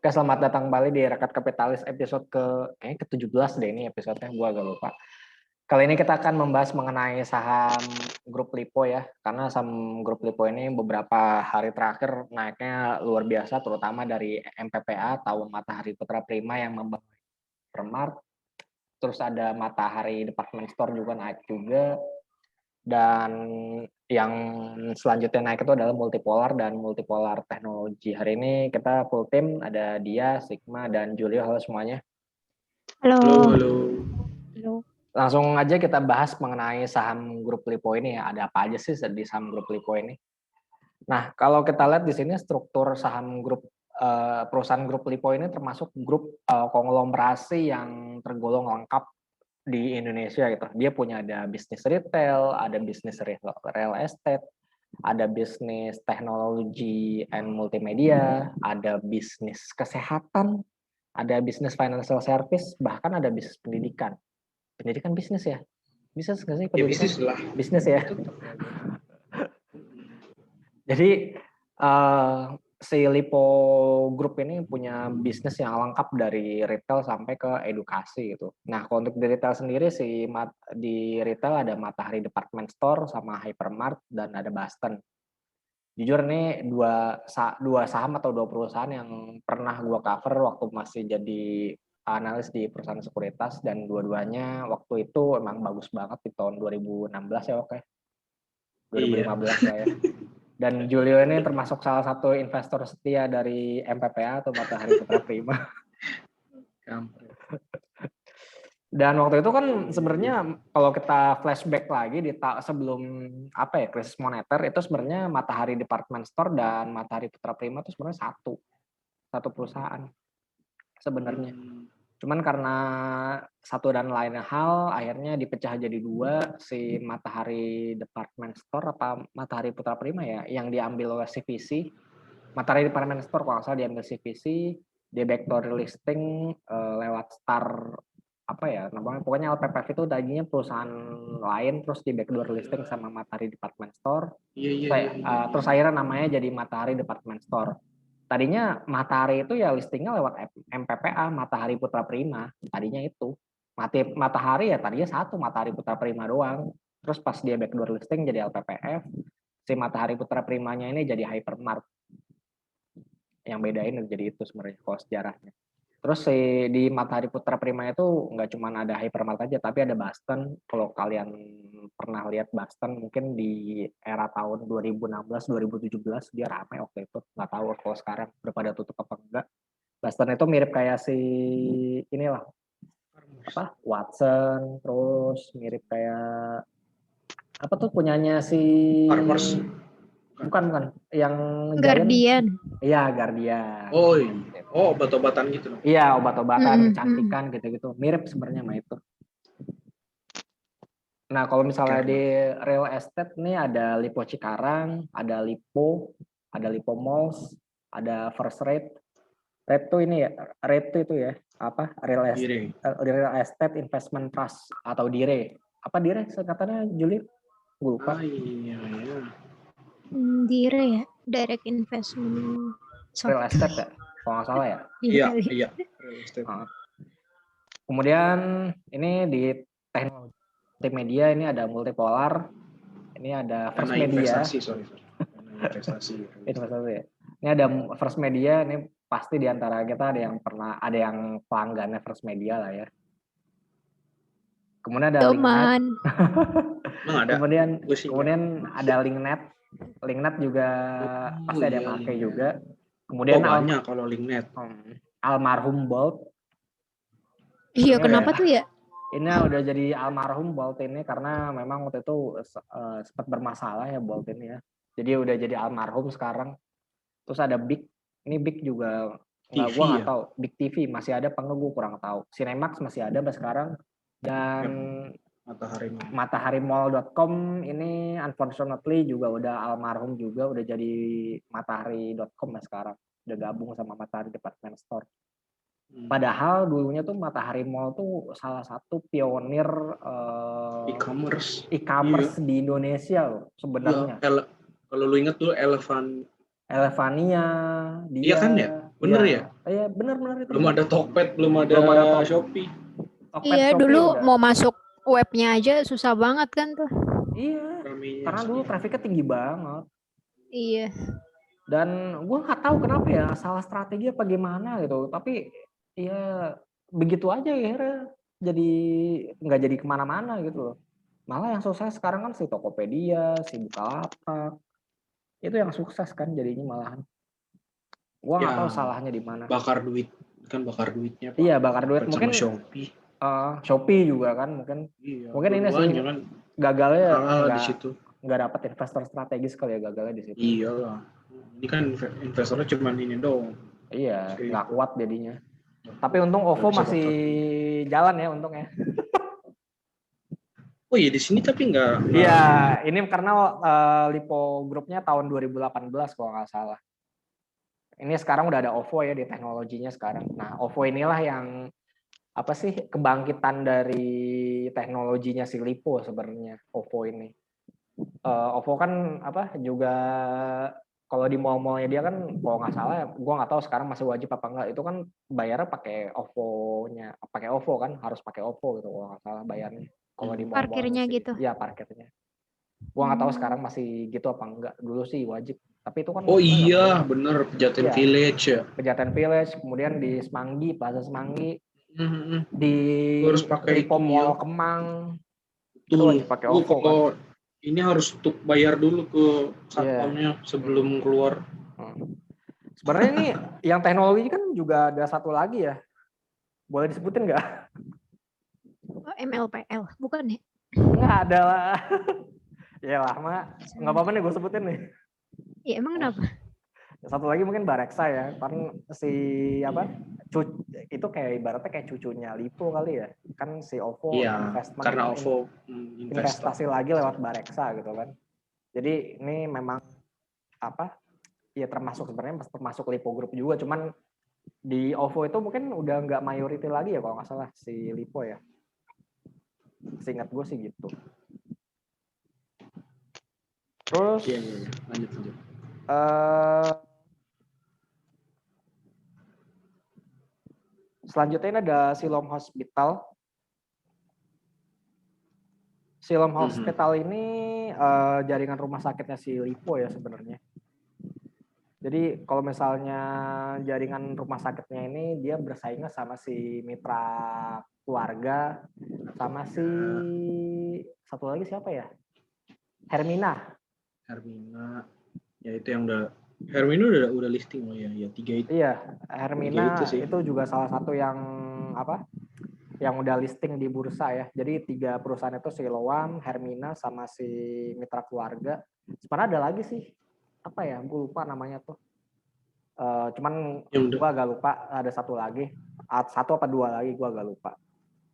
Oke, selamat datang kembali di Rakyat Kapitalis episode kayaknya ke-17 deh ini episode-nya, gue agak lupa. Kali ini kita akan membahas mengenai saham grup Lipo ya, karena saham grup Lipo ini beberapa hari terakhir naiknya luar biasa, terutama dari MPPA atau Matahari Putra Prima yang membawa Hypermart, terus ada Matahari Department Store juga naik juga, dan yang selanjutnya naik itu adalah Multipolar dan Multipolar Teknologi. Hari ini kita full tim, ada Dia, Sigma, dan Julio. Halo semuanya. Halo. Langsung aja kita bahas mengenai saham grup Lipo ini ya. Ada apa aja sih di saham grup Lipo ini? Nah, kalau kita lihat di sini struktur saham grup perusahaan grup Lipo ini termasuk grup konglomerasi yang tergolong lengkap di Indonesia gitu. Dia punya ada bisnis retail, ada bisnis real estate, ada bisnis teknologi and multimedia, ada bisnis kesehatan, ada bisnis financial service, bahkan ada bisnis pendidikan. Pendidikan bisnis ya? Bisnis nggak sih pendidikan? Ya bisnis lah. Bisnis ya. Jadi si Lipo Group ini punya bisnis yang lengkap dari retail sampai ke edukasi gitu. Nah, kalau untuk di retail sendiri di retail ada Matahari Department Store sama Hypermart dan ada Boston. Jujur ini dua saham atau dua perusahaan yang pernah gua cover waktu masih jadi analis di perusahaan sekuritas, dan dua-duanya waktu itu emang bagus banget di tahun 2016 ya, oke. 2015 lah ya. Dan Julio ini termasuk salah satu investor setia dari MPPA atau Matahari Putra Prima. Dan waktu itu kan sebenarnya kalau kita flashback lagi sebelum krisis moneter, itu sebenarnya Matahari Department Store dan Matahari Putra Prima itu sebenarnya satu perusahaan sebenarnya. Cuman karena satu dan lain hal akhirnya dipecah jadi dua, si Matahari Department Store apa Matahari Putra Prima ya, yang diambil oleh CVC. Matahari Department Store kalau nggak salah diambil CVC, dia backdoor listing lewat Star namanya pokoknya LPPF itu tadinya perusahaan lain, terus di backdoor listing sama Matahari Department Store. Terus akhirnya namanya jadi Matahari Department Store. Tadinya Matahari itu ya listingnya lewat MPPA, Matahari Putra Prima. Tadinya itu. Matahari ya tadinya satu, Matahari Putra Prima doang. Terus pas dia backdoor listing jadi LPPF, si Matahari Putra Primanya ini jadi Hypermart. Yang bedain jadi itu sebenarnya kalau sejarahnya. Terus di Matahari Putra Prima itu nggak cuma ada Hypermart aja, tapi ada Boston. Kalau kalian pernah lihat Boston, mungkin di era tahun 2016-2017 dia ramai waktu itu. Nggak tahu kalau sekarang udah pada tutup apa enggak. Boston itu mirip kayak inilah Watson, terus mirip kayak apa tuh punyanya si Farmers. Bukan yang Guardian. Iya, Guardian. Obat-obatan gitu. Iya, obat-obatan, kecantikan gitu-gitu. Mirip sebenarnya sama itu. Nah, kalau misalnya di real estate nih ada Lipo Cikarang, ada Lipo Malls, ada First Rate. Rate tuh ini ya, Rate itu ya, apa? Real Estate Investment Trust atau DIRE. Apa DIRE singkatannya, Juli? Gue lupa. DIRE ya, Direct Investment. Real Estate ya, kalau nggak salah ya. Iya. Kemudian ini di teknologi multimedia ini ada Multipolar, ini ada First Media. Investasi ya. Ini ada First Media, ini pasti di antara kita ada yang pelanggannya First Media lah ya. Kemudian ada LinkNet. kemudian ada LinkNet. LinkNet juga pasti ada yang pakai juga. Kemudian banyak kalau LinkNet. Almarhum Bolt. Iya, kenapa tuh ya? Ini udah jadi almarhum Bolt ini karena memang waktu itu sempat bermasalah ya Bolt ini ya. Jadi udah jadi almarhum sekarang. Terus ada Big. Ini Big juga gue nggak tahu. Big TV masih ada apa enggak, gue kurang tahu. Cinemax masih ada sekarang. Dan MatahariMall.com ini unfortunately juga udah almarhum juga, udah jadi Matahari.com sekarang. Udah gabung sama Matahari Department Store. Padahal dulunya tuh Matahari Mall tuh salah satu pionir e-commerce di Indonesia loh sebenarnya. Kalau lu inget tuh Elevania dia. Iya kan ya? Bener ya? Iya, bener itu. Belum ada Tokped, belum ada Shopee. Tokped, Iya, Shopee dulu udah. mau masuk webnya aja susah banget kan tuh. Iya, Ramenya karena dulu sih. trafficnya tinggi banget. Iya. Dan gue nggak tahu kenapa ya, salah strategi apa gimana gitu. Tapi ya begitu aja ya, jadi nggak jadi kemana-mana gitu loh. Malah yang sukses sekarang kan si Tokopedia, si Bukalapak, itu yang sukses kan jadinya malahan. Gua nggak tahu salahnya di mana. Bakar duit, kan bakar duitnya Pak. Iya, bakar duit. Sama Mungkin Shopee. Shopee juga kan mungkin. Iya, Mungkin ini sih kan gagalnya di situ. Nggak dapat investor strategis kali ya, gagalnya di situ. Iyalah. Ini kan investornya cuma ini doang. Iya, nggak kuat jadinya. Tapi untung OVO masih jalan ya untungnya. Oh iya, di sini tapi nggak. Iya, ini karena Lipo Grupnya tahun 2018 kalau nggak salah. Ini sekarang udah ada OVO ya di teknologinya sekarang. Nah, OVO inilah yang apa sih kebangkitan dari teknologinya si Lipo sebenarnya, OVO ini. OVO kan apa juga kalau di mall-mallnya dia kan kalau nggak salah, gue nggak tahu sekarang masih wajib apa enggak, itu kan bayarnya pakai OVO-nya, pakai OVO kan, harus pakai OVO gitu kalau nggak salah bayarnya. Kalau di mall-mall Parkirnya sih, gitu. ya parkirnya. Gue nggak tahu sekarang masih gitu apa enggak. Dulu sih wajib. Tapi itu kan oh iya, bener Pejaten iya. Village ya. Pejaten Village, kemudian di Semanggi, Plaza Semanggi, di harus pakai Lipo itu, Mall ya. Kemang. Betul. Itu wajib pakai OVO kan. Ini harus bayar dulu ke satpamnya sebelum keluar. Sebenarnya ini yang teknologi kan juga ada satu lagi ya. Boleh disebutin nggak? MLPL, bukan ya? Nggak ada lah. Ya lah, nggak apa-apa nih gue sebutin nih. Ya emang kenapa? Satu lagi mungkin Bareksa ya. Kan si apa? Itu kayak ibaratnya kayak cucunya Lipo kali ya. Kan si OVO investment. Karena OVO investasi lagi lewat Bareksa gitu kan. Jadi ini memang apa? Ya termasuk sebenarnya termasuk Lipo Group juga. Cuman di OVO itu mungkin udah nggak mayority lagi ya kalau nggak salah si Lipo ya. Seingat gue sih gitu. Terus lanjut. Selanjutnya ini ada Siloam Hospital. Siloam Hospital ini jaringan rumah sakitnya si Lipo ya sebenarnya. Jadi kalau misalnya jaringan rumah sakitnya ini dia bersaingnya sama si Mitra Keluarga, sama si satu lagi siapa ya? Hermina. Ya itu yang Hermina udah listing loh ya 3 itu. Iya, Hermina itu juga salah satu yang apa? Yang udah listing di bursa ya. Jadi 3 perusahaan itu Siloam, Hermina sama si Mitra Keluarga. Sebenarnya ada lagi sih. Apa ya? Gue lupa namanya tuh. Cuman gue agak lupa, ada satu lagi. 1 apa 2 lagi gue agak lupa.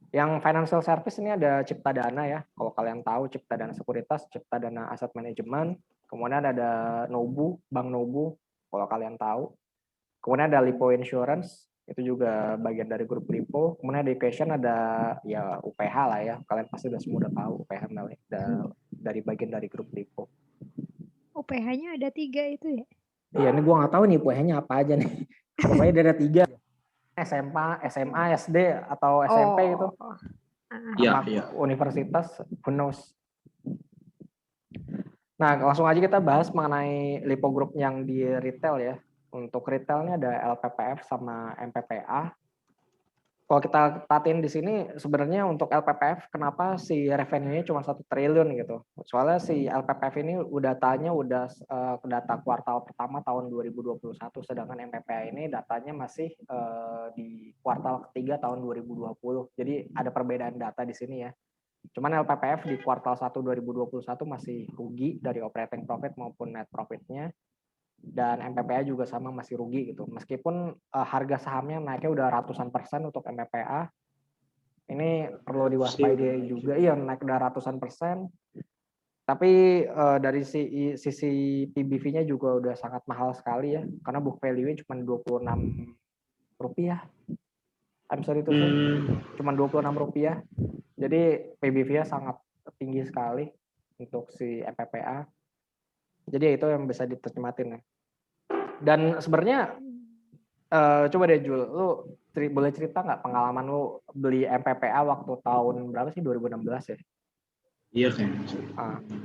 Yang financial service ini ada Cipta Dana ya. Kalau kalian tahu Cipta Dana Sekuritas, Cipta Dana Asset Management. Kemudian ada Nobu, Bank Nobu kalau kalian tahu. Kemudian ada Lipo Insurance, itu juga bagian dari grup Lipo. Kemudian education ada ya UPH lah ya. Kalian pasti udah tahu UPH dari bagian dari grup Lipo. UPH-nya ada 3 itu ya? Iya, ini gue nggak tahu nih UPH-nya apa aja nih. Pokoknya ada 3. SMA, SD atau SMP itu. Iya. Universitas, who knows. Nah, langsung aja kita bahas mengenai Lipo Group yang di retail ya. Untuk retailnya ada LPPF sama MPPA. Kalau kita perhatiin di sini sebenarnya untuk LPPF kenapa si revenue-nya cuma 1 triliun gitu. Soalnya si LPPF ini datanya udah data kuartal pertama tahun 2021, sedangkan MPPA ini datanya masih di kuartal ketiga tahun 2020. Jadi ada perbedaan data di sini ya. Cuman LPPF di kuartal 1 2021 masih rugi dari operating profit maupun net profitnya. Dan MPPA juga sama masih rugi gitu. Meskipun harga sahamnya naiknya udah ratusan persen untuk MPPA, ini perlu diwaspadai juga. Iya, naik udah ratusan persen. Tapi dari sisi PBV-nya juga udah sangat mahal sekali ya, karena book value-nya cuma Rp26. I'm sorry to say, cuma Rp26. Jadi PBV-nya sangat tinggi sekali untuk si MPPA. Jadi itu yang bisa diterjematin ya. Dan sebenarnya Coba deh Jul, lu boleh cerita nggak pengalaman lu beli MPPA waktu tahun berapa sih, 2016 ya? Iya kayaknya.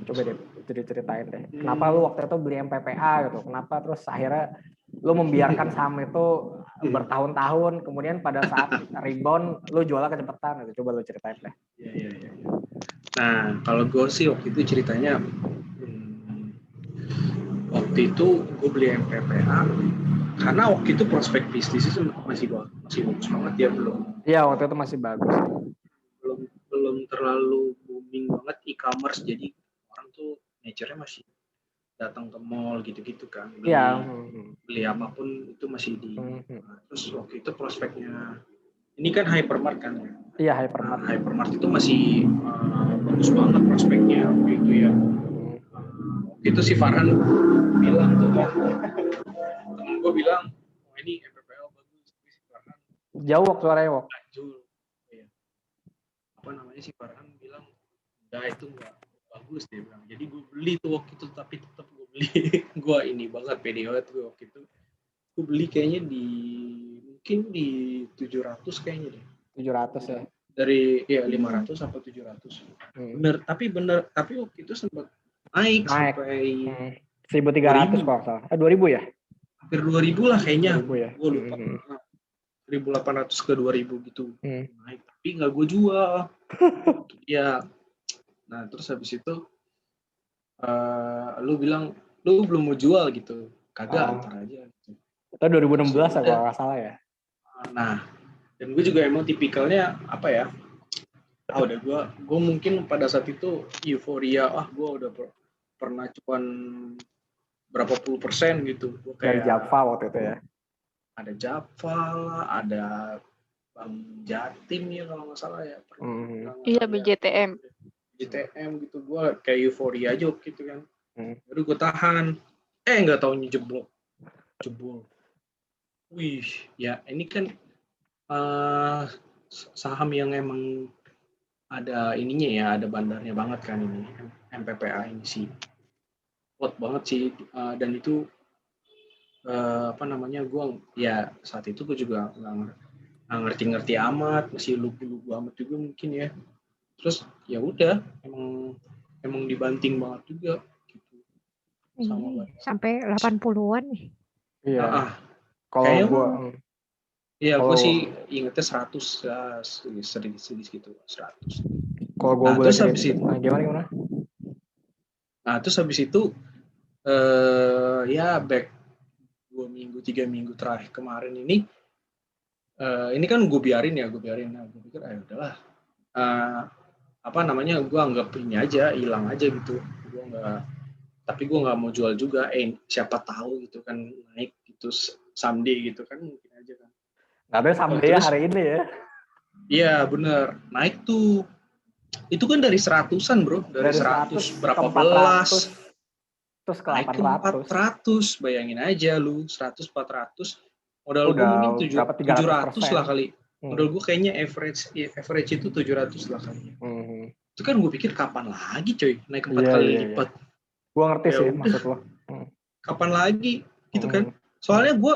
Coba deh ceritain deh. Kenapa lu waktu itu beli MPPA gitu? Kenapa terus akhirnya lu membiarkan saham itu bertahun-tahun, kemudian pada saat rebound lu jualnya kecepatan gitu. Coba lu ceritain deh. Iya. Nah, kalau gue sih waktu itu ceritanya, waktu itu gue beli MPPA karena waktu itu prospek bisnis itu masih bagus banget ya, Iya, waktu itu masih bagus. belum terlalu booming banget e-commerce, jadi orang tuh nature-nya masih datang ke mall gitu-gitu kan, beli apapun itu masih di. Terus waktu itu prospeknya ini kan hypermart kan ya. Iya, hypermart. Hypermart itu masih bagus banget prospeknya waktu itu ya. Waktu itu si Farhan bilang tuh kan, temen gue bilang, oh ini MPPL bagus, tapi si Farhan jauh suaranya wok. Ya. Apa namanya, si Farhan bilang enggak, itu enggak bagus, dia bilang. Jadi gue beli tuh waktu itu, tapi tetap gue beli. Gue ini banget, pede banget gue waktu itu. Gue beli kayaknya mungkin di 700 kayaknya deh. 700 ya. Dari 500 sampai 700. Tapi waktu itu sempat naik sampai 1.300 kalau salah. 2.000 ya? Hampir 2.000 lah kayaknya. 2.000 ya. Gue lupa. 1.800 ke 2.000 gitu. Naik, tapi nggak gue jual. Ya. Nah, terus habis itu lu bilang lu belum mau jual gitu. Kagak, antar aja gitu. Itu 2016 ya kalau nggak salah ya. Nah, dan gue juga emang tipikalnya apa ya? Udah gue mungkin pada saat itu euforia, gue udah pernah cuan berapa puluh persen gitu. Gua kayak dari Java waktu itu ya. Ada Java lah, ada Bank Jatim ya kalau nggak salah ya. Iya, BJTM. BJTM gitu, gue kayak euforia aja gitu kan. Baru gue tahan, nggak taunya jebol. Wih, ya ini kan saham yang emang ada ininya ya, ada bandarnya banget kan ini, MPPA ini sih. Kuat banget sih, dan itu gue ya saat itu gue juga nggak ngerti amat, masih lugu-lugu amat juga mungkin ya. Terus ya udah, emang dibanting banget juga gitu. Sampai 80-an nih. Iya. Kalau gue gue sih ingetnya 100 ya, sedikit gitu 100. Kalau gue boleh cerita, gimana? Nah, terus habis itu ya back 3 minggu terakhir kemarin ini kan gue biarin. Nah, gue pikir udahlah, gue anggap ini aja, hilang aja gitu. Tapi gue nggak mau jual juga. Siapa tahu gitu kan naik gitu someday gitu kan, mungkin aja kan. Nggak ada someday hari ini ya. Iya bener, naik tuh. Itu kan dari 100-an bro, dari 100 berapa belas. Terus ke naik 800. Ke 400, bayangin aja lu, 100, 400. Modal gue mungkin 700 lah kali. Modal gue kayaknya average itu 700 lah kali. Itu kan gue pikir kapan lagi coy, naik 4 kali lipat. Gue ngerti sih maksud lo. Kapan lagi gitu kan. Soalnya gue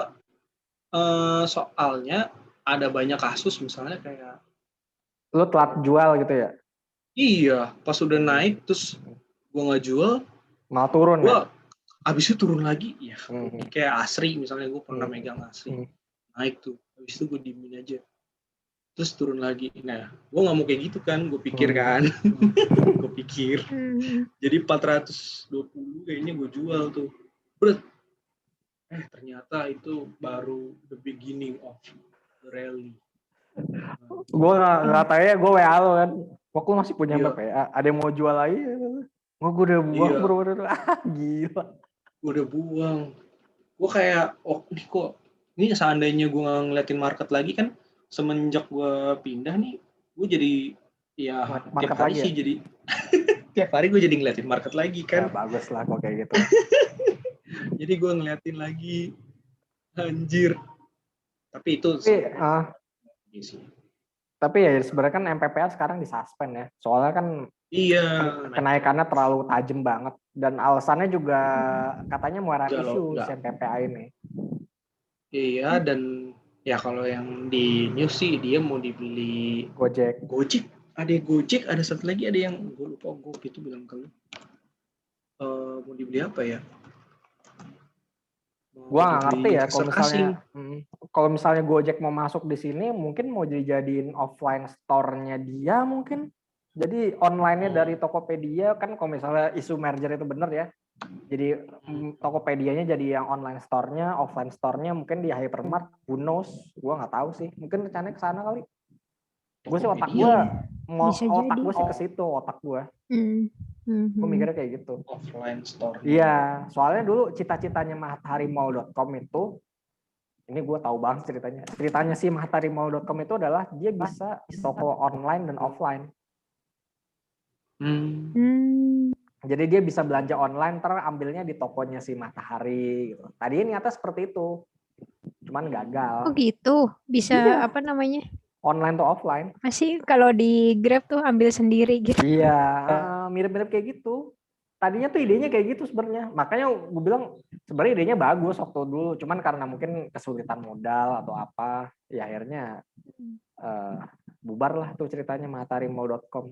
ada banyak kasus misalnya kayak lo telat jual gitu ya? Iya, pas udah naik terus gue nggak jual, malah turun ya? Abis itu turun lagi, ya kayak Asri misalnya, gue pernah megang Asri, naik tuh, abis itu gue diemin aja, terus turun lagi. Nah, gue nggak mau kayak gitu kan, gue pikir kan, gue pikir, jadi 420 kayaknya gue jual tuh, ternyata itu baru the beginning of the rally. Gue nggak tahu ya, gue WA lo kan, kok lu masih punya MPPA, ada yang mau jual lagi? Gue udah buang bro, gila. Gue udah buang. Gue kayak, ini seandainya gue nggak ngeliatin market lagi kan, semenjak gue pindah nih, gue jadi ya tiap hari sih jadi tiap hari gue jadi ngeliatin market lagi kan. Ya, bagus lah kok kayak gitu. Jadi gue ngeliatin lagi, anjir. Tapi itu tapi ya sebenarnya kan MPPA sekarang disuspend ya, soalnya kan kenaikannya terlalu tajam banget, dan alasannya juga katanya mau review si MPPA ini. Iya, dan Ya kalau yang di news sih dia mau dibeli Gojek. Ada Gojek, ada satu lagi ada yang gue lupa, gue gitu bilang ke lu. Mau dibeli apa ya? Gua nggak ngerti ya kalau misalnya Gojek mau masuk di sini mungkin mau dijadiin offline store-nya dia mungkin. Jadi online-nya dari Tokopedia kan kalau misalnya isu merger itu bener ya. Jadi Tokopedia-nya jadi yang online store-nya, offline store-nya mungkin di Hypermart, who knows? Gua nggak tahu sih. Mungkin rencananya ke sana kali. Gue sih otak gue sih ke situ otak gue. Gue mikirnya kayak gitu. Offline store. Iya, soalnya dulu cita-citanya mahatharimall.com itu, ini gue tahu banget ceritanya. Ceritanya si mahatharimall.com itu adalah dia bisa toko online dan offline. Jadi dia bisa belanja online, ntar ambilnya di tokonya si Matahari. Gitu. Tadinya niatnya seperti itu, cuman gagal. Oh gitu, bisa apa namanya? Online to offline. Masih kalau di Grab tuh ambil sendiri gitu. Iya, mirip-mirip kayak gitu. Tadinya tuh idenya kayak gitu sebenarnya. Makanya gue bilang sebenarnya idenya bagus waktu dulu. Cuman karena mungkin kesulitan modal atau apa, ya akhirnya bubar lah tuh ceritanya mahatharimall.com.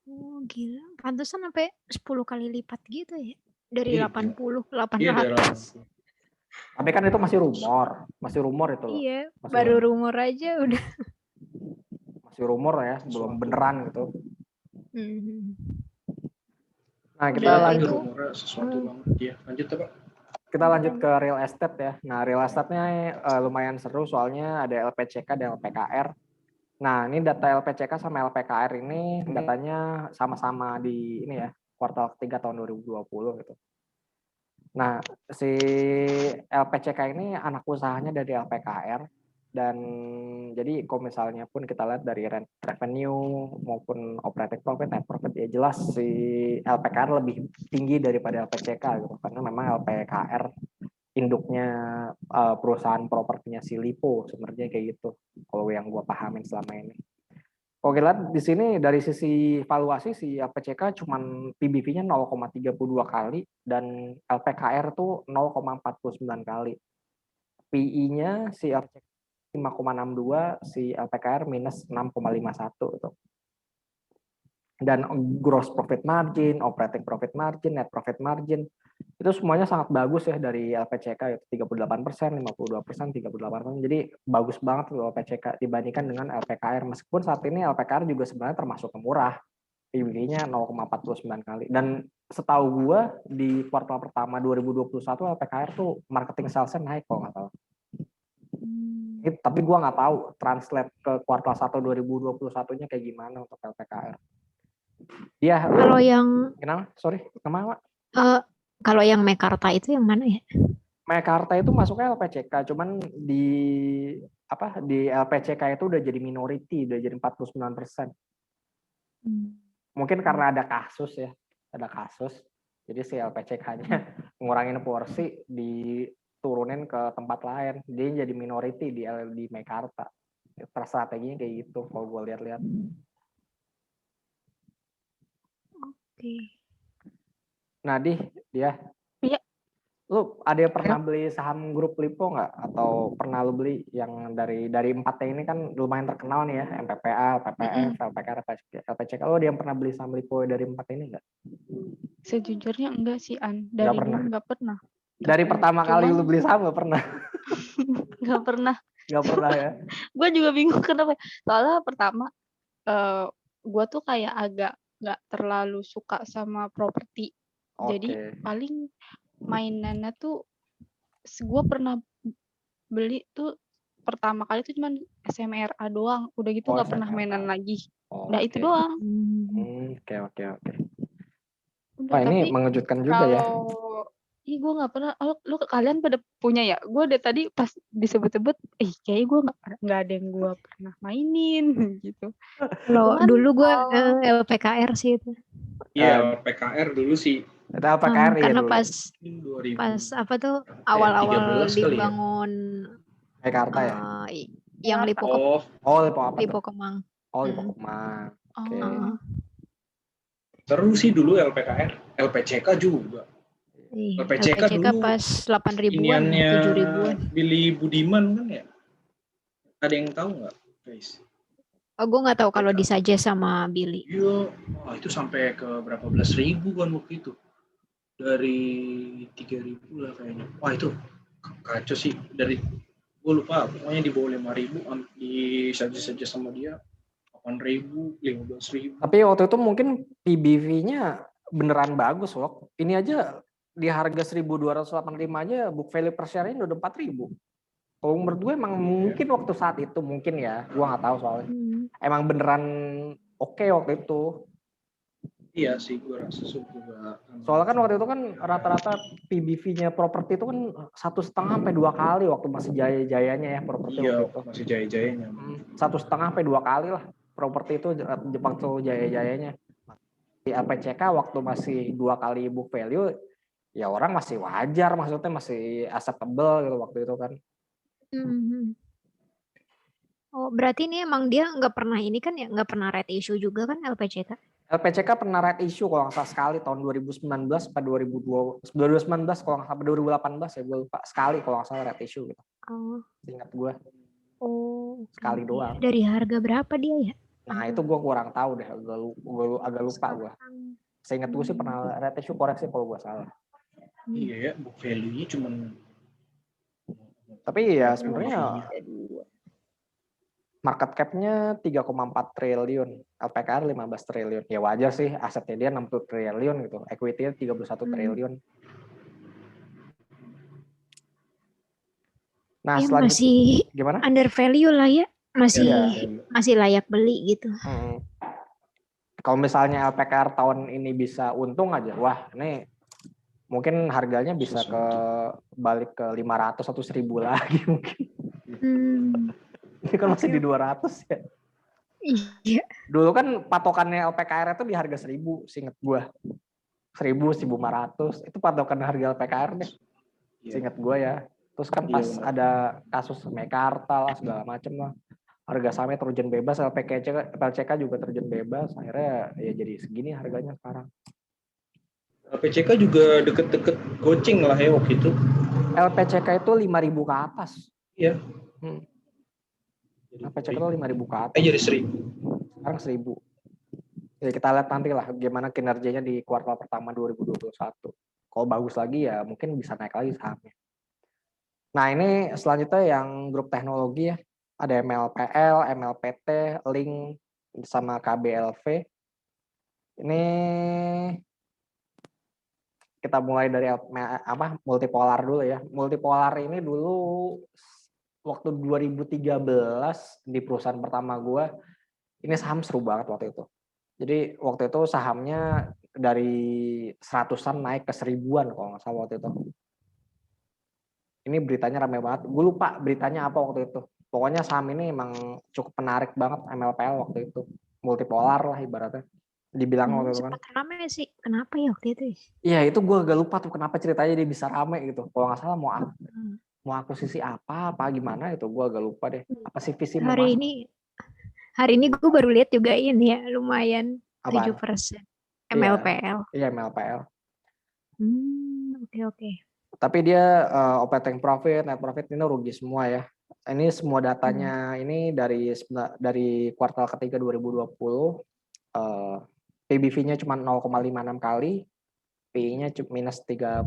Oh gila, pantesan sampai 10 kali lipat gitu ya. Dari 88 Tapi kan itu masih rumor itu loh. Iya, baru rumor aja udah. Masih rumor ya, belum beneran gitu. Nah kita lanjut. Kita lanjut ke real estate ya. Nah real estate-nya lumayan seru soalnya ada LPCK dan LPKR. Nah ini data LPCK sama LPKR ini datanya sama-sama di ini ya kuartal ketiga tahun 2020 gitu. Nah si LPCK ini anak usahanya dari LPKR. Dan jadi kalau misalnya pun kita lihat dari revenue maupun operating profit, net profit ya jelas si LPKR lebih tinggi daripada LPCK gitu. Karena memang LPKR induknya perusahaan propertinya si Lipo sebenarnya kayak gitu. Kalau yang gua pahamin selama ini. Kalau kita lihat di sini dari sisi valuasi si LPCK cuman PBV-nya 0,32 kali dan LPKR tuh 0,49 kali. PI-nya si LPCK 5,62, si LPKR minus 6,51 itu. Dan gross profit margin, operating profit margin, net profit margin itu semuanya sangat bagus ya dari LPCK itu 38%, 52%, 38%. Jadi bagus banget loh LPCK dibandingkan dengan LPKR meskipun saat ini LPKR juga sebenarnya termasuk murah. PBV-nya 0,49 kali. Dan setahu gua di kuartal pertama 2021 LPKR tuh marketing sales-nya naik kalau nggak salah. Tapi gue nggak tahu translate ke kuartal 1 2021-nya kayak gimana untuk LPKR. Iya. Kalau yang kenapa? Sorry, kenapa? Kalau yang Mekarta itu yang mana ya? Mekarta itu masuknya LPCK, cuman di LPCK itu udah jadi minority, udah jadi 49%. Mungkin karena ada kasus ya, Jadi si LPCK-nya ngurangin porsi turunin ke tempat lain, dia jadi minority di Mekarta. Strateginya kayak gitu kalau gue lihat-lihat. Oke. Nah dia, iya. Lu ada yang pernah beli saham grup Lipo nggak? Atau pernah lu beli yang dari 4T ini kan lumayan terkenal nih ya, MPPA, PPF, LPKR, LPCK. Lu ada yang pernah beli saham Lipo dari 4T ini nggak? Sejujurnya enggak sih, An. Dari dulu nggak pernah. Dari pertama kali lu beli saham nggak pernah? Nggak pernah. Nggak pernah ya? Gue juga bingung kenapa. Soalnya pertama, gue tuh kayak agak nggak terlalu suka sama properti. Jadi paling mainannya tuh, gue pernah beli tuh pertama kali tuh cuman SMRA doang. Udah gitu nggak pernah mainan lagi. Udah itu doang. Oke. Wah ini mengejutkan juga ya. Gue nggak pernah. Lu kalian pada punya ya? Gue dari tadi pas disebut-sebut, kayaknya gue nggak ada yang gue pernah mainin gitu. Kalau dulu gue LPKR sih itu. Iya LPKR dulu sih. LPKR karena dulu. pas apa tuh awal-awal dibangun Mekarta ya. Yang Lipo Lipo Kemang. Lipo Kemang. Oke. Seru sih dulu LPKR, LPCK juga. LPCK dulu pas 8.000-an, 7.000-an. Billy Budiman kan ya? Ada yang tahu nggak, guys? Oh, gue nggak tahu kalau disuggest sama Billy. Iya, itu sampai ke berapa belas ribu kan waktu itu. Dari 3.000 lah kayaknya. Wah itu kacau sih. Dari gue lupa, pokoknya di bawah 5.000 di suggest sama dia 8.000, 15.000. Tapi waktu itu mungkin PBV-nya beneran bagus loh. Ini aja di harga 1.285 aja book value per share-nya udah 4.000. Kalau menurut gue emang mungkin waktu saat itu mungkin ya, gue nggak tahu soalnya. Emang beneran oke waktu itu. Iya sih, gue rasa juga. Soalnya kan waktu itu kan rata-rata PBV-nya properti itu kan 1,5 sampai 2 kali waktu masih jaya-jayanya ya properti iya, waktu itu. masih jaya-jayanya. 1,5 sampai 2 kali lah properti itu Jepang tuh jaya-jayanya. Di LPCK waktu masih 2 kali book value, ya orang masih wajar, maksudnya masih acceptable gitu waktu itu kan. Oh, berarti ini emang dia nggak pernah ini kan ya, nggak pernah red issue juga kan LPCK? LPCK pernah red issue kalau nggak salah sekali tahun 2019 sampai 2019 kalau nggak sampai 2018 ya, gue lupa, sekali kalau nggak salah red issue gitu. Oh. Ingat gue. Oh. Sekali doang. Dari harga berapa dia ya? Nah itu gue kurang tahu deh, agak lupa gue. Seingat gue sih pernah red issue, koreksi kalau gue salah. Iya ya, book value-nya cuman. Tapi ya sebenarnya market cap-nya 3,4 triliun, LPKR 15 triliun. Ya wajar sih, asetnya dia 60 triliun gitu, equity-nya 31 triliun. Nah, ya selanjutnya masih gimana? Under value lah ya, masih layak beli gitu. Kalau misalnya LPKR tahun ini bisa untung aja, wah ini mungkin harganya bisa ke balik ke 500 atau 1.000 lagi mungkin. Ini kan masih di 200 ya. Iya. Dulu kan patokannya LPKR itu di harga 1.000, seinget gue. 1.000, 1.500, itu patokan harga LPKR deh. Seinget gue ya. Terus kan pas ada kasus Mekarta lah, segala macem lah. Harga sahamnya terjun bebas, LPCK juga terjun bebas. Akhirnya ya jadi segini harganya sekarang. LPCK juga deket-deket goceng lah ya waktu itu. LPCK itu 5.000 ke atas. Iya. LPCK itu 5.000 ke atas. Jadi 1.000. Sekarang 1.000. Ya kita lihat nanti lah gimana kinerjanya di kuartal pertama 2021. Kalau bagus lagi ya mungkin bisa naik lagi sahamnya. Nah ini selanjutnya yang grup teknologi ya. Ada MLPL, MLPT, Link, sama KBLV. Ini kita mulai dari multipolar dulu ya. Multipolar ini dulu waktu 2013 di perusahaan pertama gue, ini saham seru banget waktu itu. Jadi waktu itu sahamnya dari 100-an naik ke 1.000-an kalau nggak salah waktu itu. Ini beritanya ramai banget. Gue lupa beritanya apa waktu itu. Pokoknya saham ini emang cukup menarik banget MLPL waktu itu. Multipolar lah ibaratnya. Dibilang waktu itu kan. Sempat ramai sih. Kenapa ya waktu itu? Iya itu gue agak lupa tuh kenapa ceritanya dia bisa ramai gitu. Kalau nggak salah mau akuisisi apa gimana itu gue agak lupa deh. Apa sih visi hari ini gue baru lihat juga ini ya lumayan 7% MLPL. Iya MLPL. Oke. Tapi dia operating profit, net profit ini rugi semua ya. Ini semua datanya ini dari kuartal ketiga 2020. PBV-nya cuma 0,56 kali, PI-nya minus 3,35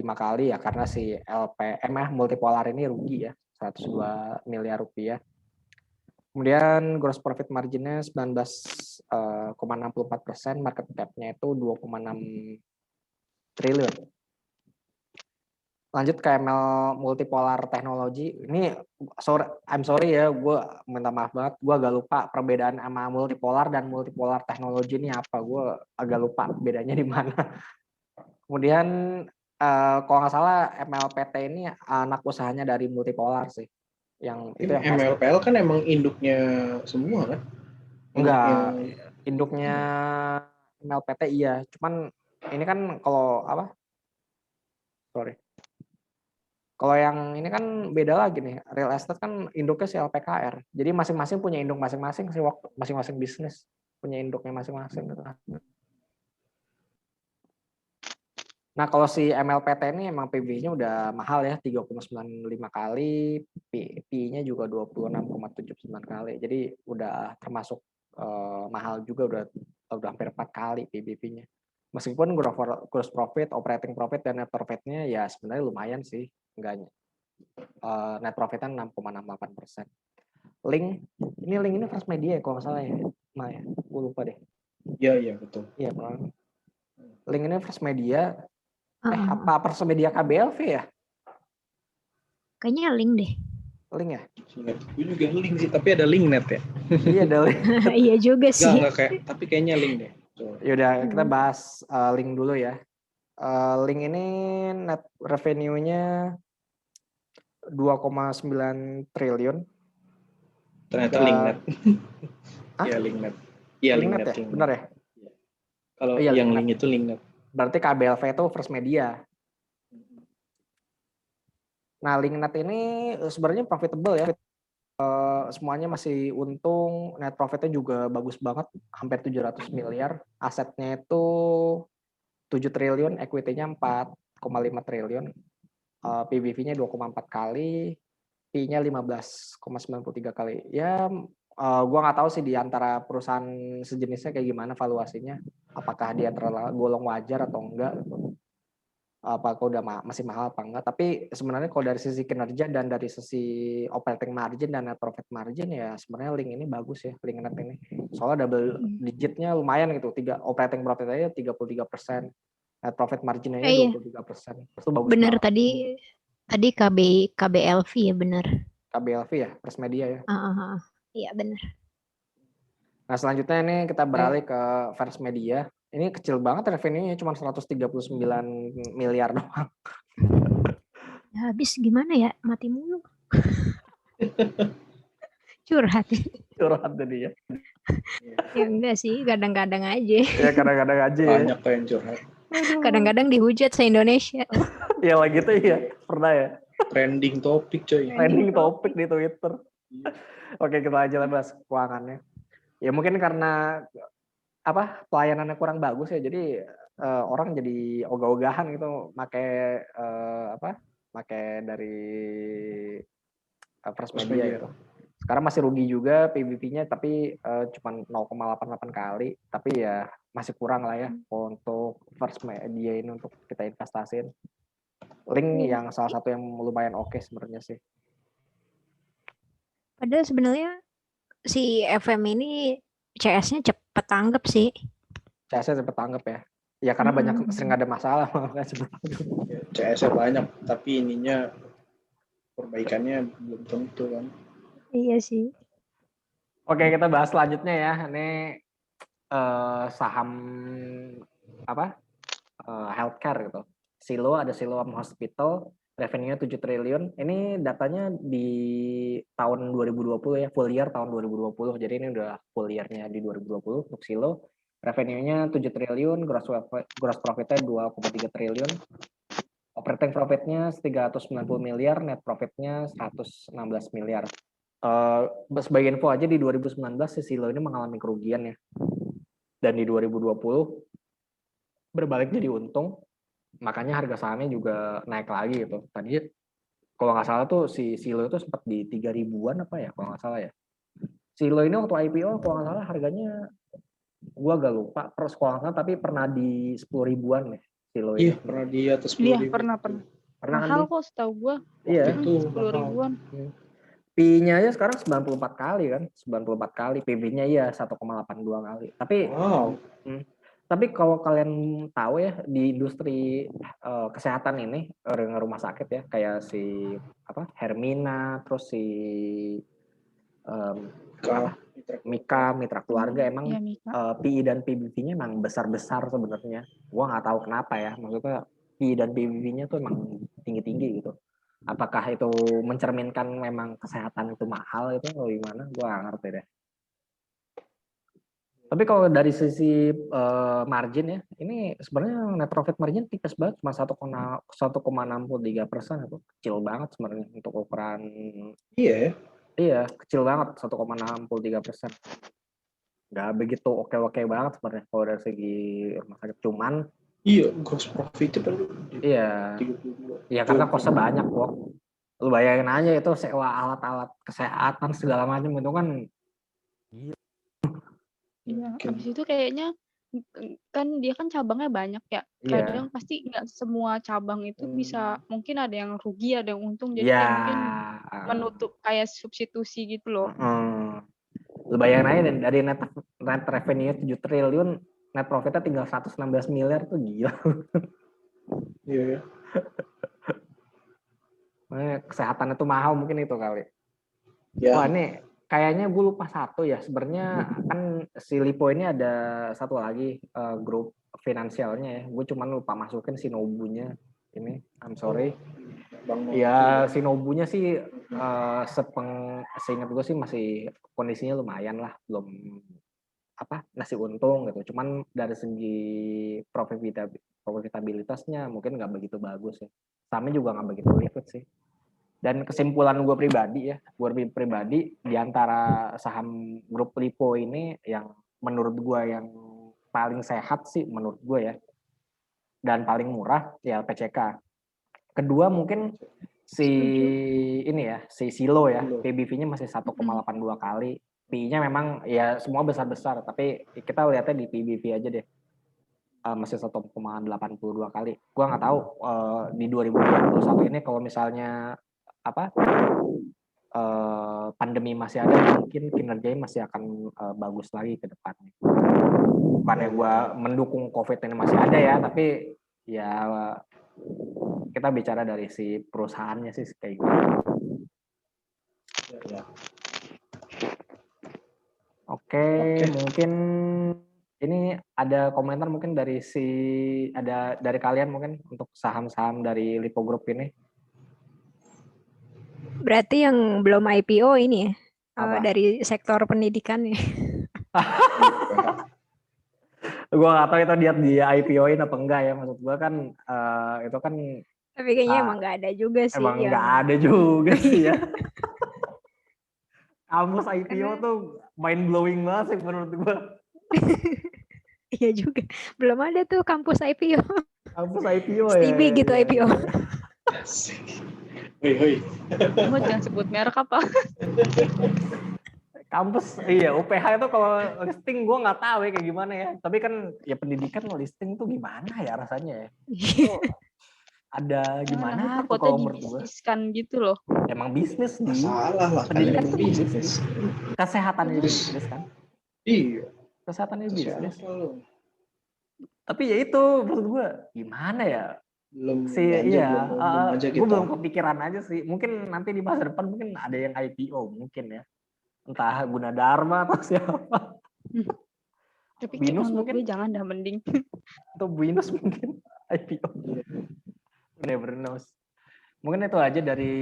kali ya karena si LPM multipolar ini rugi ya 102 miliar rupiah. Kemudian gross profit marginnya 19,64%, market cap-nya itu 2,6 triliun. Lanjut ke ML multipolar teknologi. Ini I'm sorry ya, gue minta maaf banget, gue agak lupa perbedaan sama multipolar dan multipolar teknologi ini apa. Gue agak lupa bedanya di mana. Kemudian kalau nggak salah MLPT ini anak usahanya dari multipolar sih. Yang itu yang MLPL kan emang induknya semua kan? Enggak, induknya MLPT iya. Cuman ini kan kalau apa? Kalau yang ini kan beda lagi nih, real estate kan induknya si LPKR. Jadi masing-masing punya induk masing-masing sih, masing-masing bisnis punya induknya masing-masing. Nah, kalau si MLPT ini emang PB-nya udah mahal ya, 3,95 kali, PI-nya juga 26,79 kali. Jadi udah termasuk mahal juga, udah hampir 4 kali PBV-nya. Meskipun gross profit, operating profit, dan net profit-nya ya sebenarnya lumayan sih. Enggaknya. Net profit-nya 6,68%. Link ini First Media ya, kalau nggak salah ya. Maya, gue lupa deh. Iya, betul. Iya, Link ini First Media. Apa First Media KBLV ya? Kayaknya Link deh. Link ya? Gue juga Link sih, tapi ada Linknet ya. Iya, ada Link. Iya juga sih. Enggak tapi kayaknya Link deh. Yaudah, kita bahas Link dulu ya. Link ini net revenue-nya 2,9 triliun. Ternyata Linknet. Iya, Linknet. Iya, Linknet ya? Benar ya? Kalau yang Link itu Linknet. Berarti KBLV itu First Media. Nah, Linknet ini sebenarnya profitable ya. Semuanya masih untung, net profitnya juga bagus banget, hampir 700 miliar. Asetnya itu 7 triliun, equity-nya 4,5 triliun. PBV-nya 2,4 kali, P-nya 15,93 kali. Ya, gue nggak tahu sih di antara perusahaan sejenisnya kayak gimana valuasinya. Apakah dia tergolong wajar atau enggak gitu. Apakah udah masih mahal apa enggak. Tapi sebenarnya kalau dari sisi kinerja dan dari sisi operating margin dan net profit margin ya sebenarnya Link ini bagus ya, Linknet ini. Soalnya double digitnya lumayan gitu. Operating profit aja 33%. Net profit margin aja 23%. Itu bagus bener banget. Tadi KBLV ya, bener. KBLV ya, First Media ya. Iya bener. Nah, selanjutnya ini kita beralih ke First Media. Ini kecil banget revenue-nya, cuma 139 miliar doang. Ya, habis gimana ya, mati mulu. Curhat Jadi ya. Ya enggak sih, kadang-kadang aja. Ya kadang-kadang aja. Banyak yang curhat. Kadang-kadang dihujat se-Indonesia. Ya lagi tuh ya, pernah ya. Trending topik coy. Trending topik di Twitter. Oke, kita aja lah bahas keuangannya. Ya mungkin karena pelayanannya kurang bagus ya, jadi orang jadi ogah-ogahan gitu pakai dari First Media gitu. Sekarang masih rugi juga PBV-nya, tapi cuma 0,88 kali, tapi ya masih kurang lah ya untuk First Media ini untuk kita investasiin. Link yang salah satu yang lumayan oke sebenarnya sih. Padahal sebenarnya si FM ini CS-nya cepet tanggap sih. CS-nya cepet tanggap ya. Ya karena banyak sering ada masalah makanya cepet tanggap. CS-nya banyak, tapi ininya perbaikannya belum tentu kan. Iya sih. Oke, kita bahas selanjutnya ya. Ini saham healthcare gitu. Ada Siloam Hospital, revenue-nya 7 triliun. Ini datanya di tahun 2020 ya, full year tahun 2020. Jadi ini udah full year-nya di 2020 untuk Silo. Revenue-nya 7 triliun, gross profit-nya 2,3 triliun. Operating profit-nya 390 miliar, net profit-nya 116 miliar. Sebagai info aja di 2019 Silo ini mengalami kerugian ya. Dan di 2020 berbalik jadi untung. Makanya harga sahamnya juga naik lagi gitu. Tadi kalau nggak salah tuh si Silo itu sempat di 3 ribuan apa ya kalau nggak salah ya. Silo ini waktu IPO kalau nggak salah harganya gua agak lupa per sekolah, tapi pernah di 10 ribuan ya Silo ini. Iya, pernah di atas 10 ribu. Pernah. Mahal kok setahu gua. Iya. Itu 10 ribuan. P-nya aja sekarang 94 kali kan, 94 kali. PB-nya iya 1,82 kali. Tapi kalau kalian tahu ya di industri kesehatan ini dengan rumah sakit ya kayak si Hermina, terus si Mitra Keluarga emang PI dan PBV-nya emang besar-besar sebenarnya. Gua nggak tahu kenapa ya, maksudnya PI dan PBV-nya tuh emang tinggi-tinggi gitu. Apakah itu mencerminkan memang kesehatan itu mahal itu atau gimana? Gua nggak ngerti deh. Tapi kalau dari sisi margin ya, ini sebenarnya net profit margin tipis banget, cuma 1,63%, itu kecil banget sebenarnya untuk ukuran. Iya, kecil banget 1,63%. Nggak begitu oke banget sebenarnya kalau dari segi rumah sakit. Cuman Iya, gross profit paling Iya. 32. Iya karena kosnya banyak kok. Lu bayangin aja itu sewa alat-alat kesehatan segala macam itu kan. Iya, habis itu kayaknya kan dia kan cabangnya banyak ya. Iya. Kadang pasti nggak semua cabang itu bisa, mungkin ada yang rugi, ada yang untung. Jadi Iya. kayak mungkin menutup kayak substitusi gitu loh. Lu bayangin aja dari net revenue 7 triliun, net profitnya tinggal 116 miliar tuh gila. Iya ya. Kesehatan itu mahal mungkin itu kali. Ya. Wah ini kayaknya gue lupa satu ya. Sebenarnya kan si Lipo ini ada satu lagi grup finansialnya ya. Gue cuman lupa masukin si Nobunya ini. I'm sorry. Ya si Nobunya sih seingat gue sih masih kondisinya lumayan lah, belum ngasih untung gitu. Cuman dari segi profitabilitasnya mungkin nggak begitu bagus ya. Sahamnya juga nggak begitu liquid sih. Dan kesimpulan gue pribadi di antara saham grup Lipo ini yang menurut gue yang paling sehat sih menurut gue ya, dan paling murah ya LPCK. Kedua mungkin si Silo ya, PBV-nya masih 1,82 kali. PI-nya memang ya semua besar-besar, tapi kita lihatnya di PBV aja deh. Masih 1,82 kali. Gua nggak tahu di 2021 ini kalau misalnya pandemi masih ada, mungkin kinerjanya masih akan bagus lagi ke depannya. Bukannya gue mendukung COVID ini masih ada ya, tapi ya kita bicara dari si perusahaannya sih kayak gitu. Ya. Oke, mungkin ini ada komentar mungkin dari kalian mungkin untuk saham-saham dari Lipo Group ini. Berarti yang belum IPO ini ya, dari sektor pendidikan ya. Gue gak tahu itu dia di IPO-in apa enggak ya, maksud gue kan itu kan. Tapi kayaknya emang nggak ada juga sih. Emang nggak ada juga sih ya. Kampus IPO tuh mind blowing banget sih menurut gue. Iya juga, belum ada tuh kampus IPO. Kampus IPO ya. Stevie gitu ya. IPO. Hei. Kamu jangan sebut merek apa. Kampus UPH itu kalau listing gue nggak tahu ya kayak gimana ya. Tapi kan ya pendidikan listing tuh gimana ya rasanya ya. Ada gimana tuh kalau menurut gue? Dibisniskan gitu loh. Emang bisnis nih. Salah lah. Pendidikan itu bisnis. Kesehatan itu bisnis kan? Iya. Kesehatan itu bisnis. Tapi ya itu menurut gue gimana ya? Belum aja gue belum kepikiran aja sih. Mungkin nanti di masa depan mungkin ada yang IPO mungkin ya. Entah Gunadarma atau siapa. Tapi Binus mungkin. gue jangan dah mending. Atau Binus mungkin IPO. Never knows. Mungkin itu aja dari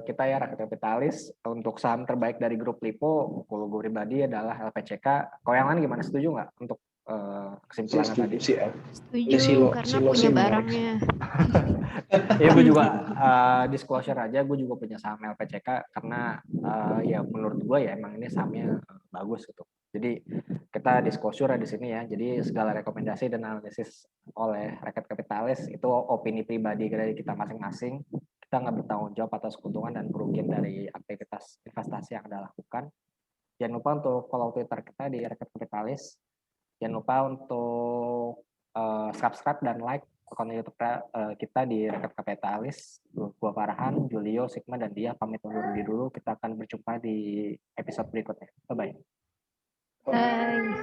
kita ya Rakyat Kapitalis. Untuk saham terbaik dari grup Lipo, kalau gue pribadi adalah LPCK. Kalau yang lain gimana, setuju nggak untuk kesimpulannya tadi? Setuju, karena punya barangnya. Ya gue juga disclosure aja, gue juga punya saham LPCK karena ya menurut gue ya emang ini sahamnya bagus gitu. Jadi kita disclosure di sini ya. Jadi segala rekomendasi dan analisis oleh Rakyat Kapitalis itu opini pribadi dari kita masing-masing. Kita nggak bertanggung jawab atas keuntungan dan kerugian dari aktivitas investasi yang Anda lakukan. Jangan lupa untuk follow Twitter kita di Rakyat Kapitalis. Jangan lupa untuk subscribe dan like akun YouTube kita di Rakyat Kapitalis. Gua Farhan, Julio, Sigma, dan dia pamit undur diri dulu. Kita akan berjumpa di episode berikutnya. Bye-bye. Bye.